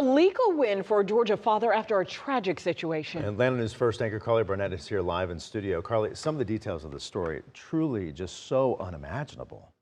A legal win for a Georgia father after a tragic situation. Atlanta News First anchor Carly Burnett is here live in studio. Carly, some of the details of the story truly just so unimaginable.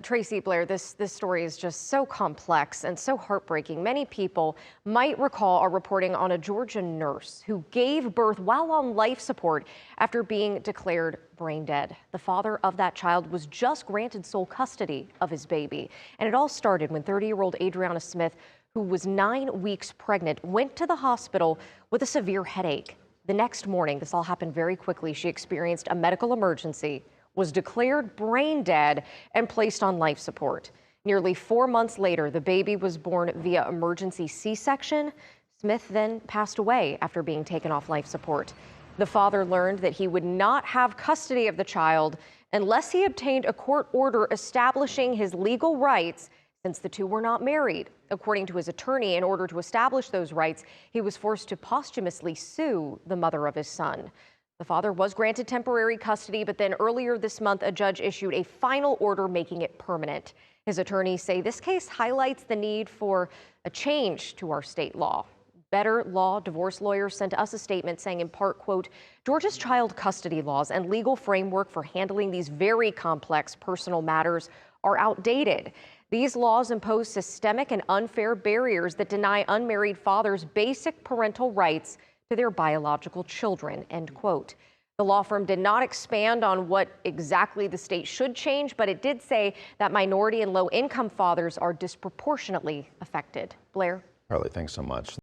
Tracy, Blair, this story is just so complex and so heartbreaking. Many people might recall our reporting on a Georgia nurse who gave birth while on life support after being declared brain dead. The father of that child was just granted sole custody of his baby. And it all started when 30-year-old Adriana Smith, who was 9 weeks pregnant, went to the hospital with a severe headache. The next morning, this all happened very quickly, she experienced a medical emergency, was declared brain dead, and placed on life support. Nearly 4 months later, the baby was born via emergency C-section. Smith then passed away after being taken off life support. The father learned that he would not have custody of the child unless he obtained a court order establishing his legal rights, since the two were not married. According to his attorney, in order to establish those rights, he was forced to posthumously sue the mother of his son. The father was granted temporary custody, but then earlier this month, a judge issued a final order making it permanent. His attorneys say this case highlights the need for a change to our state law. Better Law divorce lawyers sent us a statement saying, in part, quote, Georgia's child custody laws and legal framework for handling these very complex personal matters are outdated. These laws impose systemic and unfair barriers that deny unmarried fathers basic parental rights to their biological children, end quote. The law firm did not expand on what exactly the state should change, but it did say that minority and low-income fathers are disproportionately affected. Blair? Carly, thanks so much.